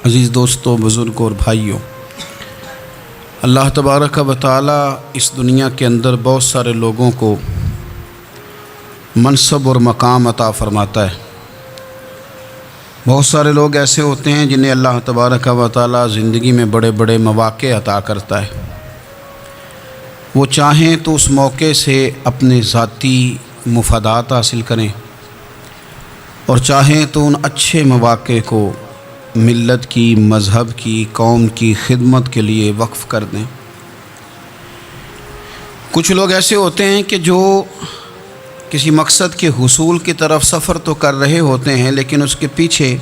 عزیز دوستوں، بزرگوں اور بھائیوں، اللہ تبارک و تعالی اس دنیا کے اندر بہت سارے لوگوں کو منصب اور مقام عطا فرماتا ہے۔ بہت سارے لوگ ایسے ہوتے ہیں جنہیں اللہ تبارک و تعالی زندگی میں بڑے بڑے مواقع عطا کرتا ہے۔ وہ چاہیں تو اس موقع سے اپنے ذاتی مفادات حاصل کریں اور چاہیں تو ان اچھے مواقع کو ملت کی، مذہب کی، قوم کی خدمت کے لیے وقف کر دیں۔ کچھ لوگ ایسے ہوتے ہیں کہ جو کسی مقصد کے حصول کی طرف سفر تو کر رہے ہوتے ہیں، لیکن اس کے پیچھے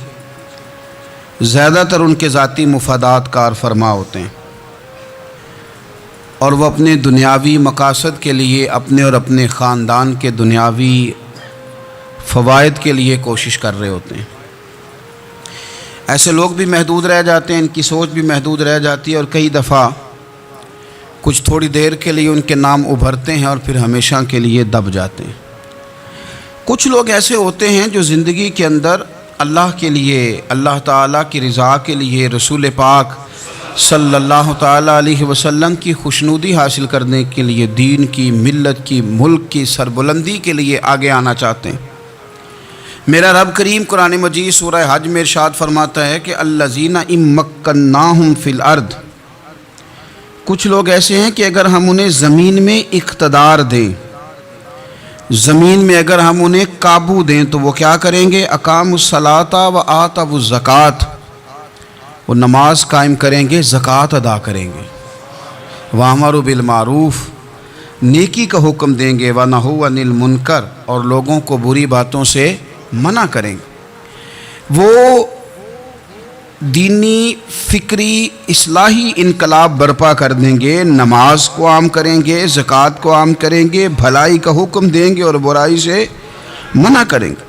زیادہ تر ان کے ذاتی مفادات کار فرما ہوتے ہیں، اور وہ اپنے دنیاوی مقاصد کے لیے، اپنے اور اپنے خاندان کے دنیاوی فوائد کے لیے کوشش کر رہے ہوتے ہیں۔ ایسے لوگ بھی محدود رہ جاتے ہیں، ان کی سوچ بھی محدود رہ جاتی ہے، اور کئی دفعہ کچھ تھوڑی دیر کے لیے ان کے نام ابھرتے ہیں اور پھر ہمیشہ کے لیے دب جاتے ہیں۔ کچھ لوگ ایسے ہوتے ہیں جو زندگی کے اندر اللہ کے لیے، اللہ تعالیٰ کی رضا کے لیے، رسول پاک صلی اللہ تعالیٰ علیہ وسلم کی خوشنودی حاصل کرنے کے لیے، دین کی، ملت کی، ملک کی سربلندی کے لیے آگے آنا چاہتے ہیں۔ میرا رب کریم قرآن مجید سورہ حج میں ارشاد فرماتا ہے کہ الذین ان مکناہم فی الارض، کچھ لوگ ایسے ہیں کہ اگر ہم انہیں زمین میں اقتدار دیں، زمین میں اگر ہم انہیں قابو دیں تو وہ کیا کریں گے؟ اقاموا الصلاۃ و آتوا الزکوٰۃ، وہ نماز قائم کریں گے، زکوٰۃ ادا کریں گے، وامروا بالمعروف، نیکی کا حکم دیں گے، ونہوا عن المنکر، اور لوگوں کو بری باتوں سے منع کریں گے۔ وہ دینی، فکری، اصلاحی انقلاب برپا کر دیں گے، نماز کو عام کریں گے، زکوٰۃ کو عام کریں گے، بھلائی کا حکم دیں گے اور برائی سے منع کریں گے۔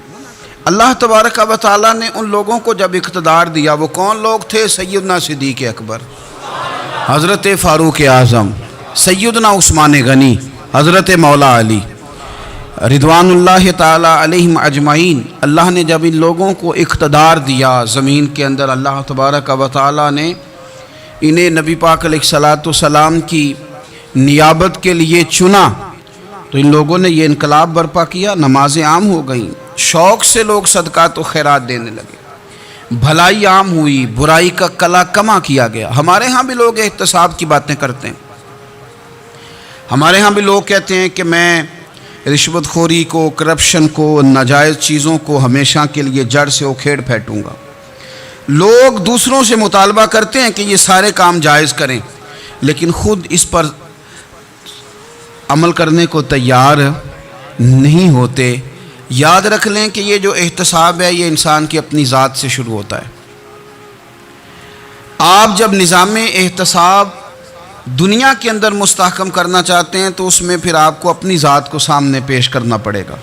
اللہ تبارک و تعالیٰ نے ان لوگوں کو جب اقتدار دیا، وہ کون لوگ تھے؟ سیدنا صدیق اکبر، حضرت فاروق اعظم، سیدنا عثمان غنی، حضرت مولا علی رضوان اللہ تعالی علیہم اجمعین۔ اللہ نے جب ان لوگوں کو اقتدار دیا زمین کے اندر، اللہ تبارک و تعالی نے انہیں نبی پاک علیہ الصلاۃ والسلام کی نیابت کے لیے چنا، تو ان لوگوں نے یہ انقلاب برپا کیا، نمازیں عام ہو گئیں، شوق سے لوگ صدقات و خیرات دینے لگے، بھلائی عام ہوئی، برائی کا کلا کما کیا گیا۔ ہمارے ہاں بھی لوگ احتساب کی باتیں کرتے ہیں، ہمارے ہاں بھی لوگ کہتے ہیں کہ میں رشوت خوری کو، کرپشن کو، ناجائز چیزوں کو ہمیشہ کے لیے جڑ سے اکھیڑ پھینٹوں گا۔ لوگ دوسروں سے مطالبہ کرتے ہیں کہ یہ سارے کام جائز کریں، لیکن خود اس پر عمل کرنے کو تیار نہیں ہوتے۔ یاد رکھ لیں کہ یہ جو احتساب ہے، یہ انسان کی اپنی ذات سے شروع ہوتا ہے۔ آپ جب نظام احتساب دنیا کے اندر مستحکم کرنا چاہتے ہیں تو اس میں پھر آپ کو اپنی ذات کو سامنے پیش کرنا پڑے گا۔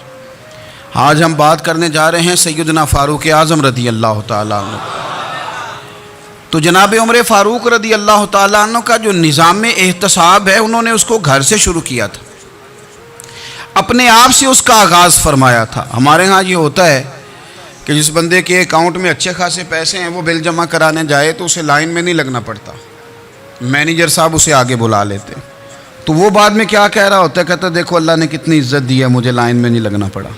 آج ہم بات کرنے جا رہے ہیں سیدنا فاروق اعظم رضی اللہ تعالیٰ عنہ۔ تو جناب عمر فاروق رضی اللہ تعالیٰ عنہ کا جو نظام احتساب ہے، انہوں نے اس کو گھر سے شروع کیا تھا، اپنے آپ سے اس کا آغاز فرمایا تھا۔ ہمارے ہاں یہ ہوتا ہے کہ جس بندے کے اکاؤنٹ میں اچھے خاصے پیسے ہیں، وہ بل جمع کرانے جائے تو اسے لائن میں نہیں لگنا پڑتا، مینیجر صاحب اسے آگے بلا لیتے، تو وہ بعد میں کیا کہہ رہا ہوتا ہے؟ کہتا ہے دیکھو اللہ نے کتنی عزت دی ہے، مجھے لائن میں نہیں لگنا پڑا۔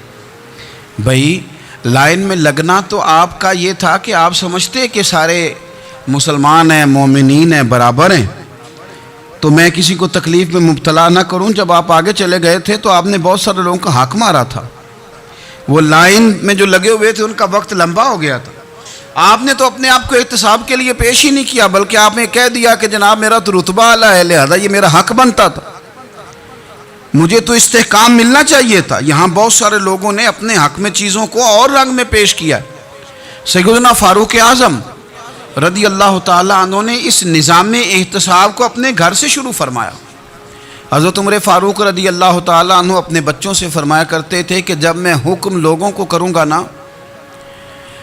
بھائی لائن میں لگنا تو آپ کا یہ تھا کہ آپ سمجھتے کہ سارے مسلمان ہیں، مومنین ہیں، برابر ہیں، تو میں کسی کو تکلیف میں مبتلا نہ کروں۔ جب آپ آگے چلے گئے تھے تو آپ نے بہت سارے لوگوں کا حق مارا تھا، وہ لائن میں جو لگے ہوئے تھے ان کا وقت لمبا ہو گیا تھا۔ آپ نے تو اپنے آپ کو احتساب کے لیے پیش ہی نہیں کیا، بلکہ آپ نے کہہ دیا کہ جناب میرا تو رتبہ اعلیٰ ہے، لہذا یہ میرا حق بنتا تھا، مجھے تو استحکام ملنا چاہیے تھا۔ یہاں بہت سارے لوگوں نے اپنے حق میں چیزوں کو اور رنگ میں پیش کیا۔ سیدنا فاروق اعظم رضی اللہ تعالیٰ عنہ نے اس نظام احتساب کو اپنے گھر سے شروع فرمایا۔ حضرت عمر فاروق رضی اللہ تعالیٰ عنہ اپنے بچوں سے فرمایا کرتے تھے کہ جب میں حکم لوگوں کو کروں گا نا،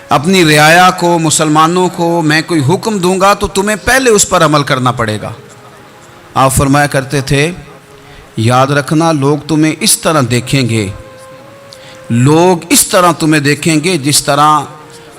اپنی رعایا کو، مسلمانوں کو میں کوئی حکم دوں گا تو تمہیں پہلے اس پر عمل کرنا پڑے گا۔ آپ فرمایا کرتے تھے یاد رکھنا، لوگ تمہیں اس طرح دیکھیں گے، لوگ اس طرح تمہیں دیکھیں گے جس طرح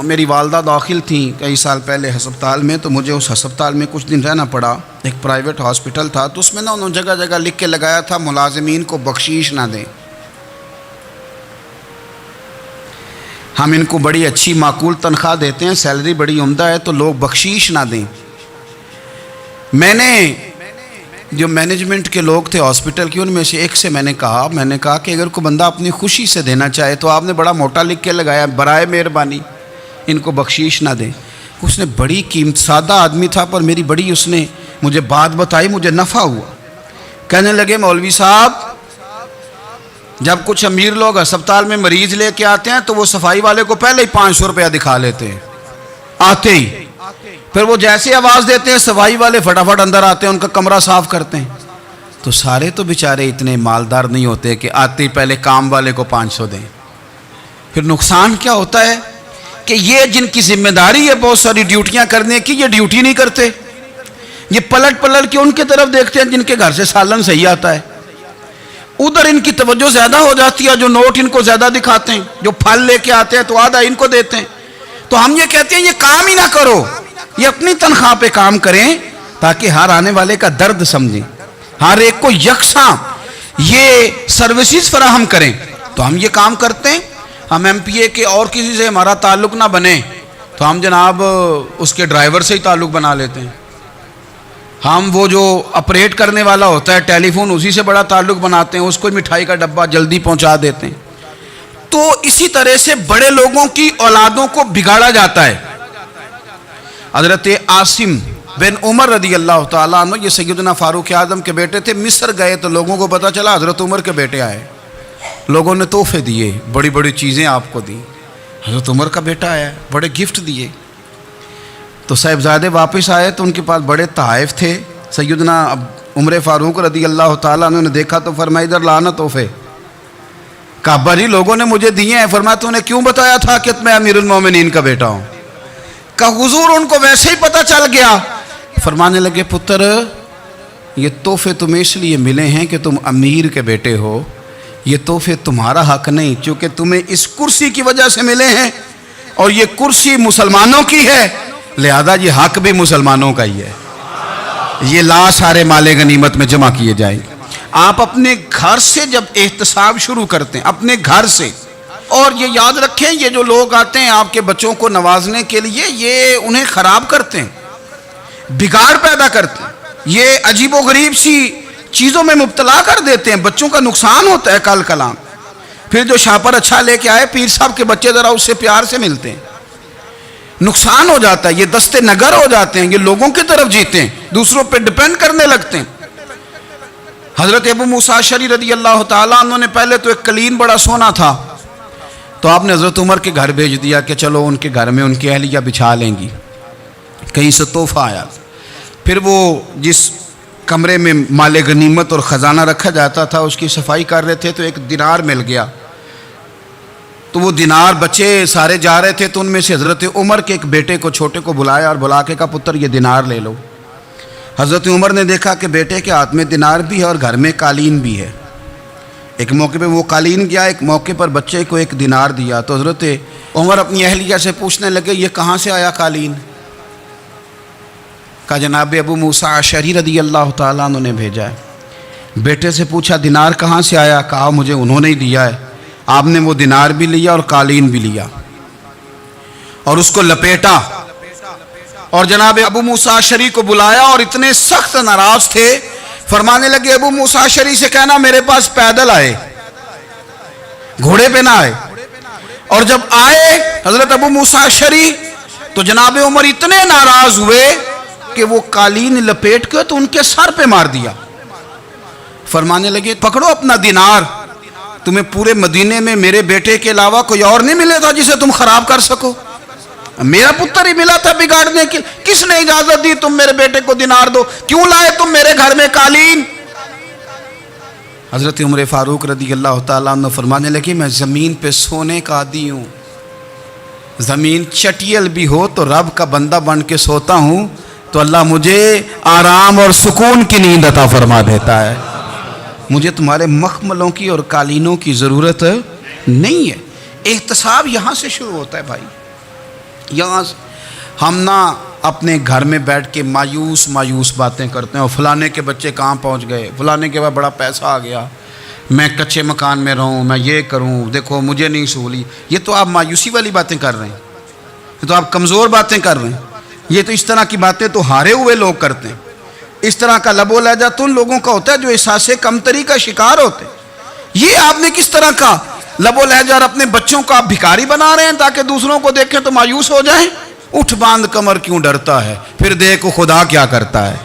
میری والدہ داخل تھیں کئی سال پہلے ہسپتال میں، تو مجھے اس ہسپتال میں کچھ دن رہنا پڑا، ایک پرائیویٹ ہاسپٹل تھا، تو اس میں انہوں نے جگہ جگہ لکھ کے لگایا تھا ملازمین کو بخشیش نہ دیں، ہم ان کو بڑی اچھی معقول تنخواہ دیتے ہیں، سیلری بڑی عمدہ ہے، تو لوگ بخشیش نہ دیں۔ میں نے جو مینجمنٹ کے لوگ تھے ہاسپٹل کی، ان میں سے ایک سے میں نے کہا کہ اگر کوئی بندہ اپنی خوشی سے دینا چاہے تو آپ نے بڑا موٹا لکھ کے لگایا برائے مہربانی ان کو بخشیش نہ دیں۔ اس نے بڑی قیمت، سادہ آدمی تھا پر میری بڑی اس نے مجھے بات بتائی، مجھے نفع ہوا۔ کہنے لگے مولوی صاحب، جب کچھ امیر لوگ ہسپتال میں مریض لے کے آتے ہیں تو وہ صفائی والے کو پہلے ہی 500 روپیہ دکھا لیتے ہیں آتے ہی، پھر وہ جیسے آواز دیتے ہیں صفائی والے فٹافٹ اندر آتے ہیں، ان کا کمرہ صاف کرتے ہیں۔ تو سارے تو بیچارے اتنے مالدار نہیں ہوتے کہ آتے ہی پہلے کام والے کو 500 دیں۔ پھر نقصان کیا ہوتا ہے کہ یہ جن کی ذمہ داری ہے بہت ساری ڈیوٹیاں کرنے کی، یہ ڈیوٹی نہیں کرتے، یہ پلٹ کے ان کی طرف دیکھتے ہیں جن کے گھر سے سالن صحیح آتا ہے، ادھر ان کی توجہ زیادہ ہو جاتی ہے، جو نوٹ ان کو زیادہ دکھاتے ہیں، جو پھل لے کے آتے ہیں تو آدھا ان کو دیتے ہیں۔ تو ہم یہ کہتے ہیں یہ کام ہی نہ کرو، یہ اپنی تنخواہ پہ کام کریں تاکہ ہر آنے والے کا درد سمجھیں، ہر ایک کو یکساں یہ سروسز فراہم کریں۔ تو ہم یہ کام کرتے ہیں، ہم ایم پی اے کے اور کسی سے ہمارا تعلق نہ بنے تو ہم جناب اس کے ڈرائیور سے ہی تعلق بنا لیتے ہیں، ہم وہ جو آپریٹ کرنے والا ہوتا ہے ٹیلی فون اسی سے بڑا تعلق بناتے ہیں، اس کو مٹھائی کا ڈبہ جلدی پہنچا دیتے ہیں۔ تو اسی طرح سے بڑے لوگوں کی اولادوں کو بگاڑا جاتا ہے۔ حضرت عاصم بن عمر رضی اللہ تعالیٰ عنہ، یہ سیدنا فاروق اعظم کے بیٹے تھے، مصر گئے تو لوگوں کو پتہ چلا حضرت عمر کے بیٹے آئے، لوگوں نے تحفے دیے، بڑی بڑی چیزیں آپ کو دی، حضرت عمر کا بیٹا آیا ہے، بڑے گفٹ دیے۔ تو صاحبزادے واپس آئے تو ان کے پاس بڑے تحائف تھے، سیدنا عمر فاروق رضی اللہ تعالیٰ عنہ نے دیکھا تو فرمایا ادھر لانا تحفے۔ کہا ابا جی لوگوں نے مجھے دیے ہیں۔ فرمایا تو نے کیوں بتایا تھا کہ میں امیر المومنین کا بیٹا ہوں؟ کہا حضور ان کو ویسے ہی پتہ چل گیا۔ فرمانے لگے پتر یہ تحفے تمہیں اس لیے ملے ہیں کہ تم امیر کے بیٹے ہو، یہ تحفے تمہارا حق نہیں، چونکہ تمہیں اس کرسی کی وجہ سے ملے ہیں اور یہ کرسی مسلمانوں کی ہے، لہذا یہ حق بھی مسلمانوں کا ہی ہے، یہ لا سارے مال غنیمت میں جمع کیے جائیں گے۔ آپ اپنے گھر سے جب احتساب شروع کرتے ہیں، اپنے گھر سے، اور یہ یاد رکھیں یہ جو لوگ آتے ہیں آپ کے بچوں کو نوازنے کے لیے، یہ انہیں خراب کرتے ہیں، بگاڑ پیدا کرتے ہیں، یہ عجیب و غریب سی چیزوں میں مبتلا کر دیتے ہیں، بچوں کا نقصان ہوتا ہے کل کلام۔ پھر جو شاپر اچھا لے کے آئے پیر صاحب کے بچے ذرا اس سے پیار سے ملتے ہیں، نقصان ہو جاتا ہے، یہ دستے نگر ہو جاتے ہیں، یہ لوگوں کی طرف جیتے ہیں، دوسروں پہ ڈیپینڈ کرنے لگتے ہیں۔ حضرت ابو موسیٰ اشعری رضی اللہ تعالیٰ عنہ نے پہلے تو ایک قلین بڑا سونا تھا، تو آپ نے حضرت عمر کے گھر بھیج دیا کہ چلو ان کے گھر میں ان کی اہلیہ بچھا لیں گی، کہیں سے تحفہ آیا۔ پھر وہ جس کمرے میں مال غنیمت اور خزانہ رکھا جاتا تھا اس کی صفائی کر رہے تھے تو ایک دینار مل گیا، تو وہ دینار بچے سارے جا رہے تھے، تو ان میں سے حضرت عمر کے ایک بیٹے کو چھوٹے کو بلایا اور بلا کے کہا پتر یہ دینار لے لو۔ حضرت عمر نے دیکھا کہ بیٹے کے ہاتھ میں دینار بھی ہے اور گھر میں قالین بھی ہے، ایک موقع پہ وہ قالین گیا، ایک موقع پر بچے کو ایک دینار دیا، تو حضرت عمر اپنی اہلیہ سے پوچھنے لگے یہ کہاں سے آیا قالین؟ کہا جناب ابو موسیٰ اشعری رضی اللہ تعالیٰ عنہ نے بھیجا ہے۔ بیٹے سے پوچھا دینار کہاں سے آیا؟ کہا مجھے انہوں نے ہی دیا ہے۔ آپ نے وہ دینار بھی لیا اور قالین بھی لیا اور اس کو لپیٹا، اور جناب ابو موسیٰ اشعری کو بلایا اور اتنے سخت ناراض تھے، فرمانے لگے ابو موسیٰ اشعری سے کہنا میرے پاس پیدل آئے، گھوڑے پہ نہ آئے۔ اور جب آئے حضرت ابو موسیٰ اشعری تو جناب عمر اتنے ناراض ہوئے کہ وہ قالین لپیٹ کے تو ان کے سر پہ مار دیا۔ فرمانے لگے پکڑو اپنا دینار، تمہیں پورے مدینے میں میرے بیٹے کے علاوہ کوئی اور نہیں ملے تھا جسے تم خراب کر سکو، میرا پتر ہی ملا تھا بگاڑنے کی، کس نے اجازت دی تم میرے بیٹے کو دینار دو؟ کیوں لائے تم میرے گھر میں قالین؟ حضرت عمر فاروق رضی اللہ تعالیٰ عنہ فرمانے لگے میں زمین پہ سونے کا عادی ہوں، زمین چٹیل بھی ہو تو رب کا بندہ بن کے سوتا ہوں تو اللہ مجھے آرام اور سکون کی نیند عطا فرما دیتا ہے، مجھے تمہارے مخملوں کی اور قالینوں کی ضرورت نہیں ہے۔ احتساب یہاں سے شروع ہوتا ہے بھائی، یہاں ہم نہ اپنے گھر میں بیٹھ کے مایوس باتیں کرتے ہیں، اور فلانے کے بچے کہاں پہنچ گئے، فلانے کے بعد بڑا پیسہ آ گیا، میں کچے مکان میں رہوں، میں یہ کروں، دیکھو مجھے نہیں سہولی۔ یہ تو آپ مایوسی والی باتیں کر رہے ہیں، یہ تو آپ کمزور باتیں کر رہے ہیں۔ یہ تو اس طرح کی باتیں تو ہارے ہوئے لوگ کرتے ہیں۔ اس طرح کا لب و لہجہ تو ان لوگوں کا ہوتا ہے جو احساس کمتری کا شکار ہوتے ہیں۔ یہ آپ نے کس طرح کا لب و لہجہ، اور اپنے بچوں کو آپ بھکاری بنا رہے ہیں تاکہ دوسروں کو دیکھیں تو مایوس ہو جائیں۔ اٹھ باندھ کمر کیوں ڈرتا ہے، پھر دیکھو خدا کیا کرتا ہے۔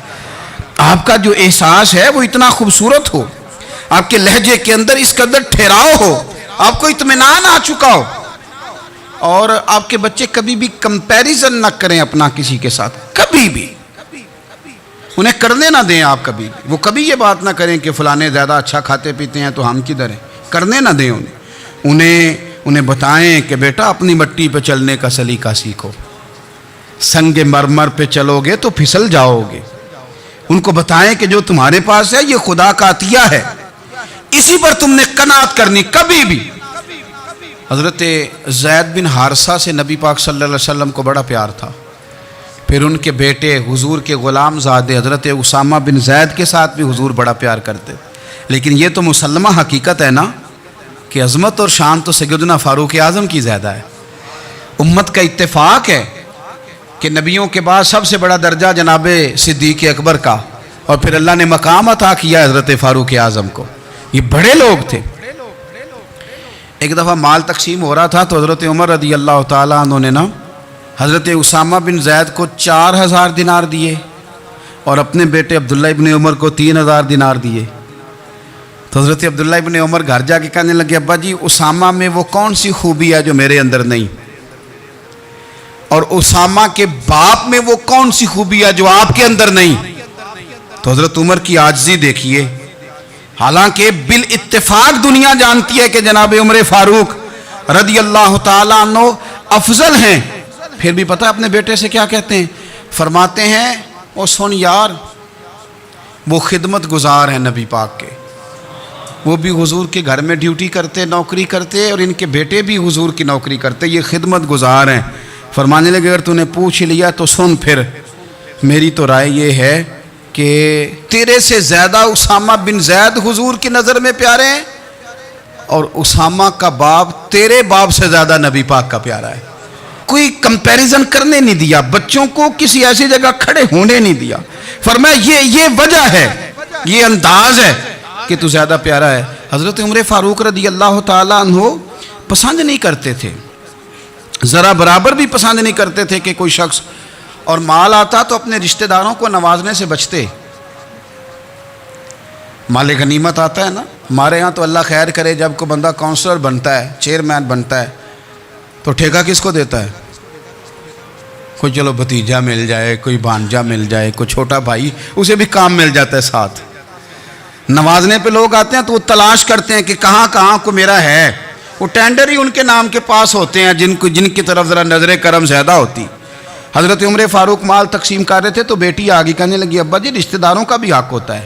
آپ کا جو احساس ہے وہ اتنا خوبصورت ہو، آپ کے لہجے کے اندر اس قدر ٹھہراؤ ہو، آپ کو اطمینان آ چکا ہو، اور آپ کے بچے کبھی بھی کمپیریزن نہ کریں اپنا کسی کے ساتھ، کبھی بھی انہیں کرنے نہ دیں۔ آپ کبھی وہ کبھی یہ بات نہ کریں کہ فلانے زیادہ اچھا کھاتے پیتے ہیں تو ہم کدھر ہیں، کرنے نہ دیں انہیں بتائیں کہ بیٹا اپنی مٹی پہ چلنے کا سلیقہ سیکھو، سنگ مرمر پہ چلو گے تو پھسل جاؤ گے۔ ان کو بتائیں کہ جو تمہارے پاس ہے یہ خدا کا عطیہ ہے، اسی پر تم نے قناعت کرنی کبھی بھی۔ حضرت زید بن حارثہ سے نبی پاک صلی اللہ علیہ وسلم کو بڑا پیار تھا، پھر ان کے بیٹے حضور کے غلام زادے حضرت اسامہ بن زید کے ساتھ بھی حضور بڑا پیار کرتے، لیکن یہ تو مسلمہ حقیقت ہے نا کہ عظمت اور شان تو سیدنا فاروق اعظم کی زیادہ ہے۔ امت کا اتفاق ہے کہ نبیوں کے بعد سب سے بڑا درجہ جناب صدیق اکبر کا، اور پھر اللہ نے مقام عطا کیا حضرت فاروق اعظم کو۔ یہ بڑے لوگ تھے۔ ایک دفعہ مال تقسیم ہو رہا تھا تو حضرت عمر رضی اللہ تعالیٰ عنہ نے حضرت اسامہ بن زید کو 4000 دینار دیے، اور اپنے بیٹے عبداللہ ابن عمر کو 3000 دینار دیے۔ تو حضرت عبداللہ ابن عمر گھر جا کے کہنے لگے، ابا جی اسامہ میں وہ کون سی خوبی ہے جو میرے اندر نہیں، اور اسامہ کے باپ میں وہ کون سی خوبی ہے جو آپ کے اندر نہیں۔ تو حضرت عمر کی عاجزی دیکھیے، حالانکہ بالاتفاق دنیا جانتی ہے کہ جناب عمر فاروق رضی اللہ تعالیٰ عنہ افضل ہیں، پھر بھی پتہ اپنے بیٹے سے کیا کہتے ہیں، فرماتے ہیں او سن یار، وہ خدمت گزار ہیں نبی پاک کے، وہ بھی حضور کے گھر میں ڈیوٹی کرتے، نوکری کرتے، اور ان کے بیٹے بھی حضور کی نوکری کرتے، یہ خدمت گزار ہیں۔ فرمانے لگے اگر تو نے پوچھ لیا تو سن، پھر میری تو رائے یہ ہے کہ تیرے سے زیادہ اسامہ بن زید حضور کی نظر میں پیارے ہیں، اور اسامہ کا باپ تیرے باپ سے زیادہ نبی پاک کا پیارا ہے۔ کوئی کمپیریزن کرنے نہیں دیا، بچوں کو کسی ایسی جگہ کھڑے ہونے نہیں دیا۔ فرمایا یہ وجہ ہے، یہ انداز ہے کہ تو زیادہ پیارا ہے۔ حضرت عمر فاروق رضی اللہ تعالیٰ عنہ پسند نہیں کرتے تھے، ذرا برابر بھی پسند نہیں کرتے تھے کہ کوئی شخص اور مال آتا تو اپنے رشتہ داروں کو نوازنے سے بچتے۔ مال غنیمت آتا ہے نا، ہمارے ہاں تو اللہ خیر کرے جب کوئی بندہ کونسلر بنتا ہے، چیئرمین بنتا ہے، تو ٹھیکہ کس کو دیتا ہے؟ کوئی چلو بھتیجا مل جائے، کوئی بھانجا مل جائے، کوئی چھوٹا بھائی، اسے بھی کام مل جاتا ہے ساتھ۔ نوازنے پہ لوگ آتے ہیں تو وہ تلاش کرتے ہیں کہ کہاں کہاں کو میرا ہے، وہ ٹینڈر ہی ان کے نام کے پاس ہوتے ہیں جن کی طرف ذرا نظر کرم زیادہ ہوتی۔ حضرت عمر فاروق مال تقسیم کر رہے تھے تو بیٹی آگے کہنے لگی، ابا جی رشتہ داروں کا بھی حق ہوتا ہے،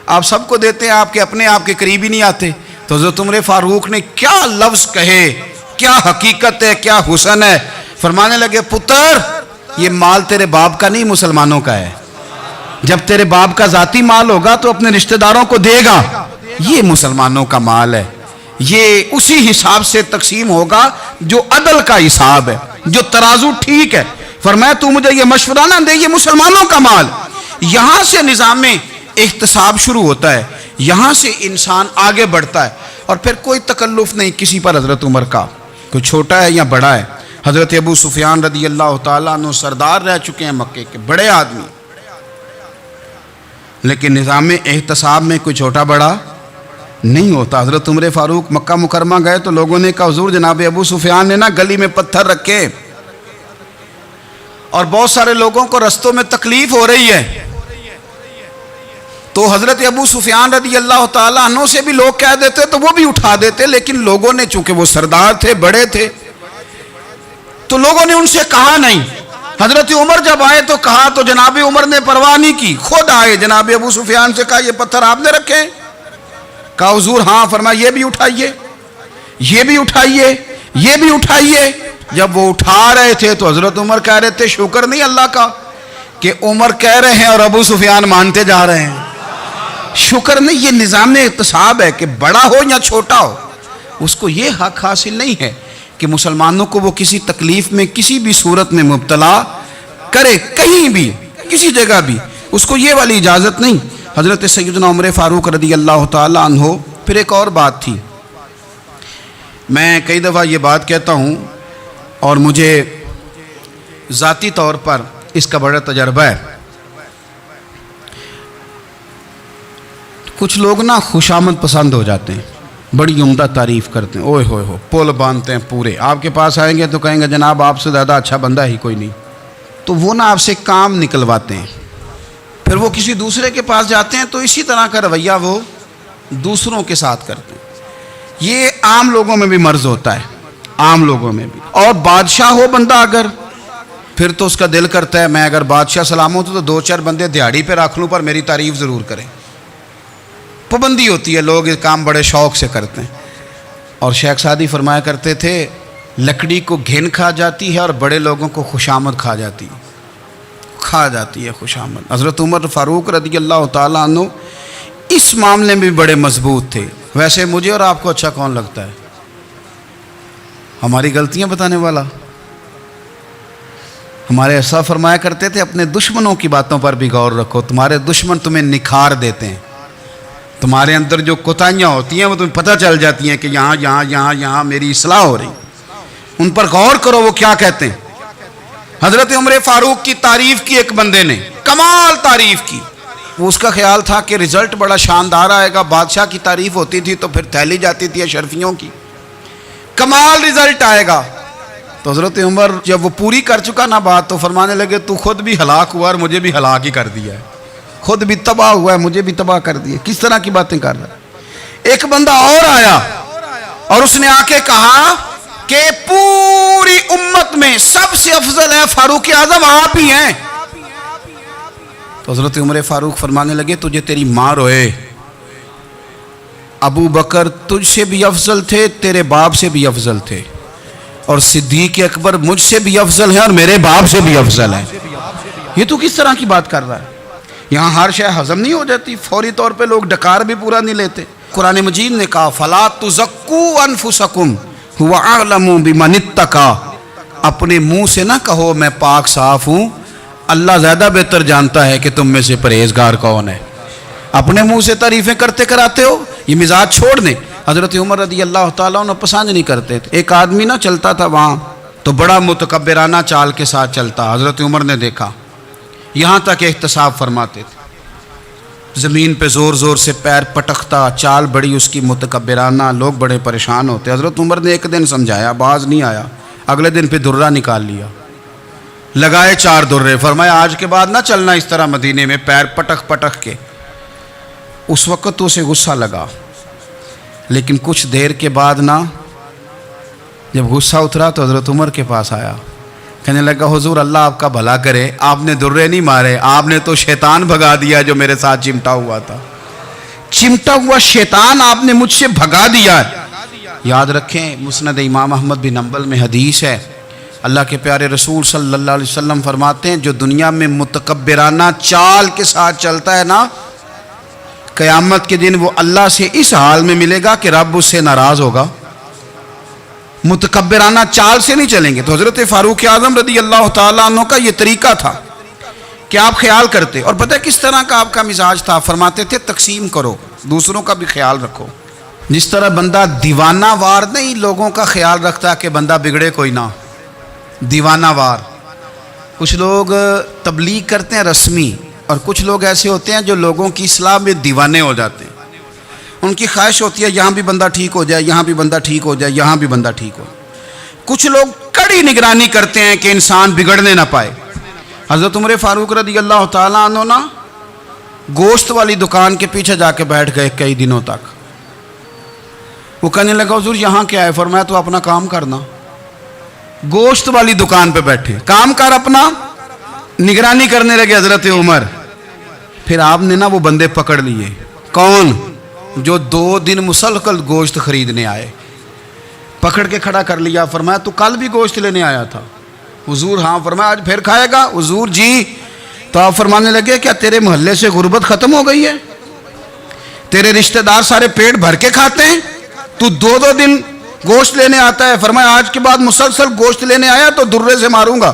آپ سب کو دیتے ہیں، آپ کے قریب ہی نہیں آتے۔ تو حضرت عمر فاروق نے کیا لفظ کہے، کیا حقیقت ہے، کیا حسن ہے۔ فرمانے لگے پتر یہ مال تیرے باپ کا نہیں مسلمانوں کا ہے، جب تیرے باپ کا ذاتی مال ہوگا تو اپنے رشتہ داروں کو دے گا، یہ مسلمانوں کا مال ہے، یہ اسی حساب سے تقسیم ہوگا جو عدل کا حساب ہے، جو ترازو ٹھیک ہے۔ فرمایا تو مجھے یہ مشورہ نہ دے، یہ مسلمانوں کا مال۔ یہاں سے نظام احتساب شروع ہوتا ہے، یہاں سے انسان آگے بڑھتا ہے، اور پھر کوئی تکلف نہیں کسی پر حضرت عمر کا، کوئی چھوٹا ہے یا بڑا ہے۔ حضرت ابو سفیان رضی اللہ تعالیٰ عنہ سردار رہ چکے ہیں مکے کے، بڑے آدمی، لیکن نظام احتساب میں کوئی چھوٹا بڑا نہیں ہوتا۔ حضرت عمر فاروق مکہ مکرمہ گئے تو لوگوں نے کہا حضور جناب ابو سفیان نے نا گلی میں پتھر رکھے، اور بہت سارے لوگوں کو رستوں میں تکلیف ہو رہی ہے۔ تو حضرت ابو سفیان رضی اللہ تعالیٰ عنہ سے بھی لوگ کہہ دیتے تو وہ بھی اٹھا دیتے، لیکن لوگوں نے چونکہ وہ سردار تھے، بڑے تھے، تو لوگوں نے ان سے کہا نہیں۔ حضرت عمر جب آئے تو کہا تو جناب عمر نے پرواہ نہیں کی، خود آئے جناب ابو سفیان سے کہا یہ پتھر آپ نے رکھے؟ کہا حضور ہاں۔ فرمایا یہ بھی اٹھائیے، یہ بھی اٹھائیے، یہ بھی اٹھائیے۔ جب وہ اٹھا رہے تھے تو حضرت عمر کہہ رہے تھے شکر نہیں اللہ کا کہ عمر کہہ رہے ہیں اور ابو سفیان مانتے جا رہے ہیں. شکر نہیں. یہ نظام احتساب ہے کہ بڑا ہو یا چھوٹا ہو اس کو یہ حق حاصل نہیں ہے کہ مسلمانوں کو وہ کسی تکلیف میں کسی بھی صورت میں مبتلا کرے, کہیں بھی کسی جگہ بھی, اس کو یہ والی اجازت نہیں. حضرت سیدنا عمر فاروق رضی اللہ تعالی عنہ. پھر ایک اور بات تھی, میں کئی دفعہ یہ بات کہتا ہوں اور مجھے ذاتی طور پر اس کا بڑا تجربہ ہے. کچھ لوگ نا خوشامد پسند ہو جاتے ہیں, بڑی عمدہ تعریف کرتے ہیں, اوئے ہوئے ہو پول باندھتے ہیں پورے. آپ کے پاس آئیں گے تو کہیں گے جناب آپ سے زیادہ اچھا بندہ ہی کوئی نہیں. تو وہ نا آپ سے کام نکلواتے ہیں, پھر وہ کسی دوسرے کے پاس جاتے ہیں تو اسی طرح کا رویہ وہ دوسروں کے ساتھ کرتے ہیں. یہ عام لوگوں میں بھی مرض ہوتا ہے, عام لوگوں میں بھی. اور بادشاہ ہو بندہ اگر, پھر تو اس کا دل کرتا ہے میں اگر بادشاہ سلام ہوں تو دو چار بندے دیہڑی پہ رکھ لوں پر میری تعریف ضرور کریں. پابندی ہوتی ہے, لوگ یہ کام بڑے شوق سے کرتے ہیں. اور شیخ سعدی فرمایا کرتے تھے لکڑی کو گھن کھا جاتی ہے اور بڑے لوگوں کو خوشامد کھا جاتی ہے خوشامد. حضرت عمر فاروق رضی اللہ تعالیٰ عنہ اس معاملے میں بھی بڑے مضبوط تھے. ویسے مجھے اور آپ کو اچھا کون لگتا ہے؟ ہماری غلطیاں بتانے والا. ہمارے ایسا فرمایا کرتے تھے اپنے دشمنوں کی باتوں پر بھی غور رکھو, تمہارے دشمن تمہیں نکھار دیتے ہیں. تمہارے اندر جو کوتاہیاں ہوتی ہیں وہ تمہیں پتہ چل جاتی ہیں کہ یہاں میری اصلاح ہو رہی. ان پر غور کرو وہ کیا کہتے ہیں. حضرت عمر فاروق کی تعریف کی ایک بندے نے, کمال تعریف کی. وہ اس کا خیال تھا کہ رزلٹ بڑا شاندار آئے گا. بادشاہ کی تعریف ہوتی تھی تو پھر تھیلی جاتی تھی اشرفیوں کی, کمال رزلٹ آئے گا. تو حضرت عمر جب وہ پوری کر چکا نا بات تو فرمانے لگے تو خود بھی ہلاک ہوا اور مجھے بھی ہلاک ہی کر دیا ہے. خود بھی تباہ ہوا ہے مجھے بھی تباہ کر دیا. کس طرح کی باتیں کر رہا ہے. ایک بندہ اور آیا اور اس نے آ کے کہا کہ پوری امت میں سب سے افضل ہے فاروق اعظم آپ ہی ہیں. تو حضرت عمر فاروق فرمانے لگے تجھے تیری ماں روئے, ابو بکر تجھ سے بھی افضل تھے, تیرے باپ سے بھی افضل تھے, اور صدیق اکبر مجھ سے بھی افضل ہیں اور میرے باپ سے بھی افضل ہیں. یہ تو کس طرح کی بات کر رہا ہے. یہاں ہر شے ہضم نہیں ہو جاتی, فوری طور پہ لوگ ڈکار بھی پورا نہیں لیتے. قرآن مجید نے کہا فَلَا تُزَكُّوا أَنفُسَكُمْ هُوَ أَعْلَمُ بِمَنِ اتَّقَىٰ. اپنے منہ سے نہ کہو میں پاک صاف ہوں, اللہ زیادہ بہتر جانتا ہے کہ تم میں سے پرہیزگار کون ہے. اپنے منہ سے تعریفیں کرتے کراتے ہو, یہ مزاج چھوڑ دیں. حضرت عمر رضی اللہ تعالیٰ عنہ پسند نہیں کرتے تھے. ایک آدمی نہ چلتا تھا وہاں تو بڑا متکبرانہ چال کے ساتھ چلتا. حضرت عمر نے دیکھا, یہاں تک احتساب فرماتے تھے, زمین پہ زور زور سے پیر پٹکتا, چال بڑی اس کی متکبرانہ, لوگ بڑے پریشان ہوتے. حضرت عمر نے ایک دن سمجھایا, باز نہیں آیا. اگلے دن پہ درہ نکال لیا, لگائے 4 درے. فرمایا آج کے بعد نہ چلنا اس طرح مدینے میں پیر پٹک پٹک کے. اس وقت تو اسے غصہ لگا, لیکن کچھ دیر کے بعد نا جب غصہ اترا تو حضرت عمر کے پاس آیا, کہنے لگا حضور اللہ آپ کا بھلا کرے, آپ نے درے نہیں مارے, آپ نے تو شیطان بھگا دیا جو میرے ساتھ چمٹا ہوا تھا. چمٹا ہوا شیطان آپ نے مجھ سے بھگا دیا. یاد رکھیں مسند امام احمد بن حنبل میں حدیث ہے, اللہ کے پیارے رسول صلی اللہ علیہ وسلم فرماتے ہیں جو دنیا میں متکبرانہ چال کے ساتھ چلتا ہے نا, قیامت کے دن وہ اللہ سے اس حال میں ملے گا کہ رب اس سے ناراض ہوگا. متکبرانہ چال سے نہیں چلیں گے. تو حضرت فاروق اعظم رضی اللہ تعالیٰ عنہ کا یہ طریقہ تھا کہ آپ خیال کرتے. اور پتہ کس طرح کا آپ کا مزاج تھا, فرماتے تھے تقسیم کرو, دوسروں کا بھی خیال رکھو. جس طرح بندہ دیوانہ وار نہیں لوگوں کا خیال رکھتا کہ بندہ بگڑے کوئی نہ, دیوانہ وار. کچھ لوگ تبلیغ کرتے ہیں رسمی, اور کچھ لوگ ایسے ہوتے ہیں جو لوگوں کی اصلاح میں دیوانے ہو جاتے ہیں. ان کی خواہش ہوتی ہے یہاں بھی بندہ ٹھیک ہو جائے, یہاں بھی بندہ ٹھیک ہو جائے, یہاں بھی بندہ ٹھیک ہو. کچھ لوگ کڑی نگرانی کرتے ہیں کہ انسان بگڑنے نہ پائے. حضرت عمر فاروق رضی اللہ تعالیٰ عنہ نا گوشت والی دکان کے پیچھے جا کے بیٹھ گئے کئی دنوں تک. وہ کہنے لگا حضور یہاں کیا ہے؟ فرمایا تو اپنا کام کرنا. گوشت والی دکان پہ بیٹھے, کام کر اپنا, نگرانی کرنے لگے حضرت عمر. پھر آپ نے نا وہ بندے پکڑ لیے. کون؟ جو 2 دن مسلسل گوشت خریدنے آئے. پکڑ کے کھڑا کر لیا. فرمایا تو کل بھی گوشت لینے آیا تھا؟ حضور ہاں. فرمایا آج پھر کھائے گا؟ حضور جی. تو آپ فرمانے لگے کیا تیرے محلے سے غربت ختم ہو گئی ہے؟ تیرے رشتہ دار سارے پیٹ بھر کے کھاتے ہیں، تو دو دن گوشت لینے آتا ہے. فرمایا آج کے بعد مسلسل گوشت لینے آیا تو درے سے ماروں گا،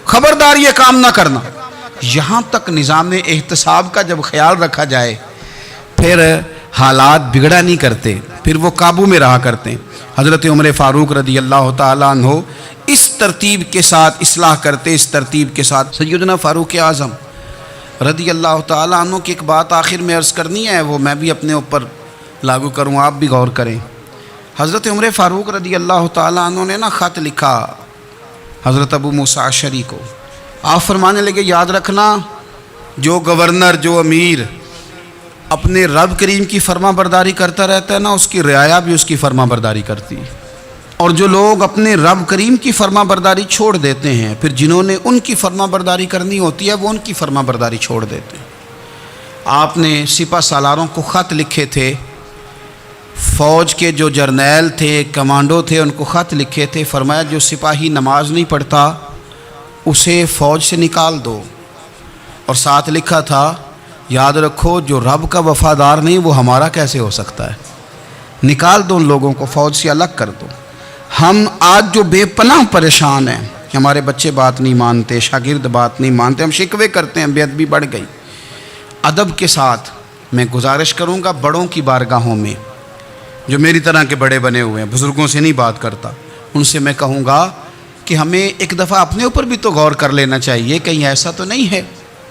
خبردار یہ کام نہ کرنا. یہاں تک نظام احتساب کا جب خیال رکھا جائے پھر حالات بگڑا نہیں کرتے، پھر وہ قابو میں رہا کرتے ہیں. حضرت عمر فاروق رضی اللہ تعالیٰ عنہ اس ترتیب کے ساتھ اصلاح کرتے، اس ترتیب کے ساتھ. سیدنا فاروق اعظم رضی اللہ تعالیٰ عنہ کی ایک بات آخر میں عرض کرنی ہے، وہ میں بھی اپنے اوپر لاگو کروں، آپ بھی غور کریں. حضرت عمر فاروق رضی اللہ تعالیٰ عنہ نے خط لکھا حضرت ابو موسیٰ اشعری کو. آپ فرمانے لگے یاد رکھنا، جو گورنر، جو امیر اپنے رب کریم کی فرما برداری کرتا رہتا ہے نا، اس کی رعایا بھی اس کی فرما برداری کرتی ہے. اور جو لوگ اپنے رب کریم کی فرما برداری چھوڑ دیتے ہیں، پھر جنہوں نے ان کی فرما برداری کرنی ہوتی ہے وہ ان کی فرما برداری چھوڑ دیتے ہیں. آپ نے سپہ سالاروں کو خط لکھے تھے، فوج کے جو جرنیل تھے، کمانڈو تھے، ان کو خط لکھے تھے. فرمایا جو سپاہی نماز نہیں پڑھتا اسے فوج سے نکال دو. اور ساتھ لکھا تھا یاد رکھو جو رب کا وفادار نہیں وہ ہمارا کیسے ہو سکتا ہے، نکال دو ان لوگوں کو، فوج سے الگ کر دو. ہم آج جو بے پناہ پریشان ہیں کہ ہمارے بچے بات نہیں مانتے، شاگرد بات نہیں مانتے، ہم شکوے کرتے ہیں، بے ادبی بڑھ گئی. ادب کے ساتھ میں گزارش کروں گا بڑوں کی بارگاہوں میں، جو میری طرح کے بڑے بنے ہوئے ہیں، بزرگوں سے نہیں بات کرتا، ان سے میں کہوں گا کہ ہمیں ایک دفعہ اپنے اوپر بھی تو غور کر لینا چاہیے. کہیں ایسا تو نہیں ہے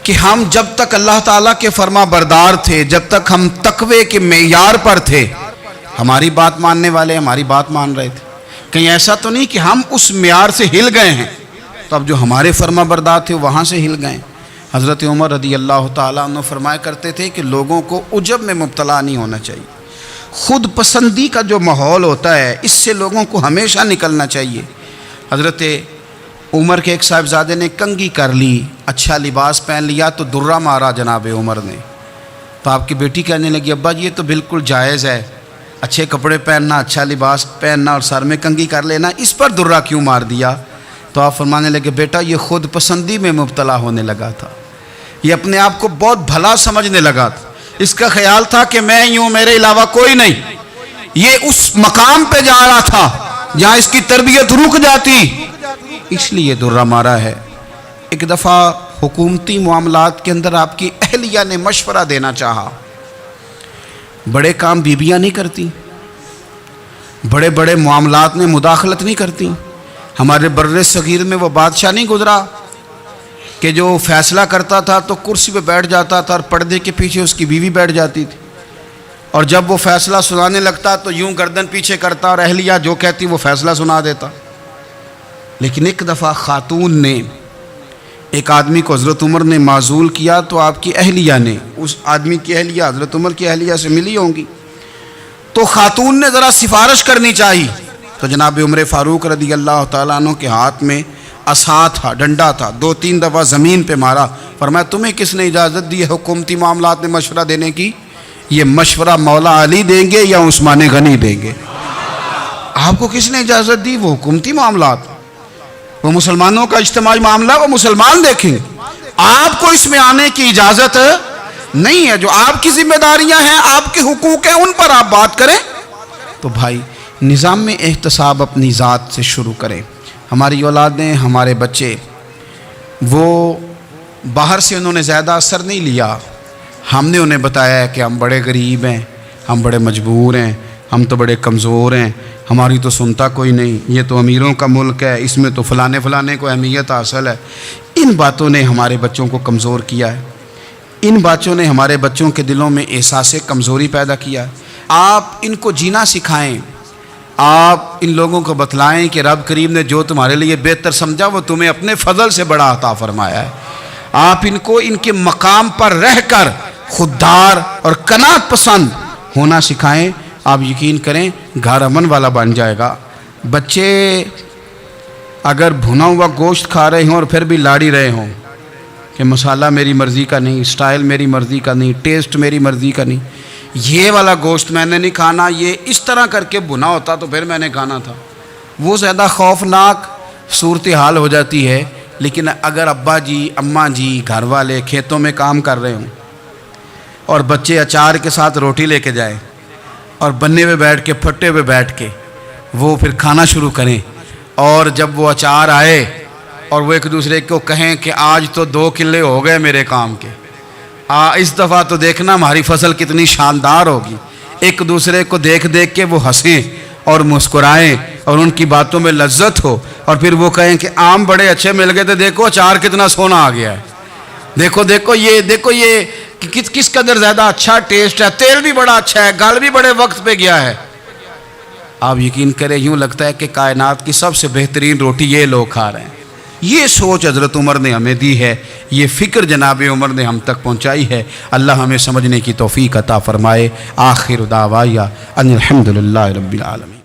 کہ ہم جب تک اللہ تعالیٰ کے فرما بردار تھے، جب تک ہم تقوی کے معیار پر تھے، ہماری بات ماننے والے ہماری بات مان رہے تھے. کہیں ایسا تو نہیں کہ ہم اس معیار سے ہل گئے ہیں تو اب جو ہمارے فرما بردار تھے وہاں سے ہل گئے. حضرت عمر رضی اللہ تعالیٰ عنہ فرمایا کرتے تھے کہ لوگوں کو عجب میں مبتلا نہیں ہونا چاہیے. خود پسندی کا جو ماحول ہوتا ہے اس سے لوگوں کو ہمیشہ نکلنا چاہیے. حضرت عمر کے ایک صاحبزادے نے کنگھی کر لی، اچھا لباس پہن لیا تو درہ مارا جناب عمر نے. تو آپ کی بیٹی کہنے لگی ابا یہ تو بالکل جائز ہے، اچھے کپڑے پہننا، اچھا لباس پہننا اور سر میں کنگھی کر لینا، اس پر درہ کیوں مار دیا؟ تو آپ فرمانے لگے بیٹا یہ خود پسندی میں مبتلا ہونے لگا تھا، یہ اپنے آپ کو بہت بھلا سمجھنے لگا تھا. اس کا خیال تھا کہ میں ہی ہوں، میرے علاوہ کوئی نہیں. یہ اس مقام پہ جا رہا تھا جہاں اس کی تربیت رک جاتی، اس لیے درہ مارا ہے. ایک دفعہ حکومتی معاملات کے اندر آپ کی اہلیہ نے مشورہ دینا چاہا. بڑے کام بیویاں نہیں کرتی، بڑے بڑے معاملات میں مداخلت نہیں کرتی. ہمارے بر صغیر میں وہ بادشاہ نہیں گزرا کہ جو فیصلہ کرتا تھا تو کرسی پہ بیٹھ جاتا تھا اور پردے کے پیچھے اس کی بیوی بیٹھ جاتی تھی، اور جب وہ فیصلہ سنانے لگتا تو یوں گردن پیچھے کرتا اور اہلیہ جو کہتی وہ فیصلہ سنا دیتا. لیکن ایک دفعہ خاتون نے ایک آدمی کو حضرت عمر نے معزول کیا تو آپ کی اہلیہ نے، اس آدمی کی اہلیہ حضرت عمر کی اہلیہ سے ملی ہوں گی، تو خاتون نے ذرا سفارش کرنی چاہی. تو جناب عمر فاروق رضی اللہ تعالیٰ عنہ کے ہاتھ میں عصا تھا، ڈنڈا تھا، 2-3 دفعہ زمین پہ مارا. فرمایا تمہیں کس نے اجازت دی ہے حکومتی معاملات میں مشورہ دینے کی؟ یہ مشورہ مولا علی دیں گے یا عثمان غنی دیں گے؟ آپ کو کس نے اجازت دی؟ وہ حکومتی معاملات، وہ مسلمانوں کا اجتماعی معاملہ، وہ مسلمان دیکھیں گے. آپ کو اس میں آنے کی اجازت نہیں ہے. جو آپ کی ذمہ داریاں ہیں، آپ کے حقوق ہیں، ان پر آپ بات کریں. تو بھائی نظام میں احتساب اپنی ذات سے شروع کریں. ہماری اولادیں، ہمارے بچے، وہ باہر سے انہوں نے زیادہ اثر نہیں لیا. ہم نے انہیں بتایا ہے کہ ہم بڑے غریب ہیں، ہم بڑے مجبور ہیں، ہم تو بڑے کمزور ہیں، ہماری تو سنتا کوئی نہیں، یہ تو امیروں کا ملک ہے، اس میں تو فلانے فلانے کو اہمیت حاصل ہے. ان باتوں نے ہمارے بچوں کو کمزور کیا ہے. ان باتوں نے ہمارے بچوں کے دلوں میں احساس کمزوری پیدا کیا ہے. آپ ان کو جینا سکھائیں. آپ ان لوگوں کو بتلائیں کہ رب کریم نے جو تمہارے لیے بہتر سمجھا وہ تمہیں اپنے فضل سے بڑا عطا فرمایا ہے. آپ ان کو ان کے مقام پر رہ کر خوددار اور قناعت پسند ہونا سکھائیں. آپ یقین کریں گھر امن والا بن جائے گا. بچے اگر بھنا ہوا گوشت کھا رہے ہوں اور پھر بھی لاڑی رہے ہوں کہ مسالہ میری مرضی کا نہیں، سٹائل میری مرضی کا نہیں، ٹیسٹ میری مرضی کا نہیں، یہ والا گوشت میں نے نہیں کھانا، یہ اس طرح کر کے بنا ہوتا تو پھر میں نے کھانا تھا۔ وہ زیادہ خوفناک صورتحال ہو جاتی ہے۔ لیکن اگر ابا جی اماں جی گھر والے کھیتوں میں کام کر رہے ہوں اور بچے اچار کے ساتھ روٹی لے کے جائیں اور بننے پہ بیٹھ کے پھٹے پہ بیٹھ کے وہ پھر کھانا شروع کریں، اور جب وہ اچار آئے اور وہ ایک دوسرے کو کہیں کہ آج تو 2 کلے ہو گئے میرے کام کے، اس دفعہ تو دیکھنا ہماری فصل کتنی شاندار ہوگی، ایک دوسرے کو دیکھ دیکھ کے وہ ہنسیں اور مسکرائیں اور ان کی باتوں میں لذت ہو، اور پھر وہ کہیں کہ آم بڑے اچھے مل گئے تھے، دیکھو اچار کتنا سونا آ گیا ہے، دیکھو یہ کس قدر زیادہ اچھا ٹیسٹ ہے، تیل بھی بڑا اچھا ہے، گل بھی بڑے وقت پہ گیا ہے۔ آپ یقین کریں یوں لگتا ہے کہ کائنات کی سب سے بہترین روٹی یہ لوگ کھا رہے ہیں۔ یہ سوچ حضرت عمر نے ہمیں دی ہے، یہ فکر جناب عمر نے ہم تک پہنچائی ہے۔ اللہ ہمیں سمجھنے کی توفیق عطا فرمائے۔ آخر دعوایا ان الحمدللہ رب العالمین۔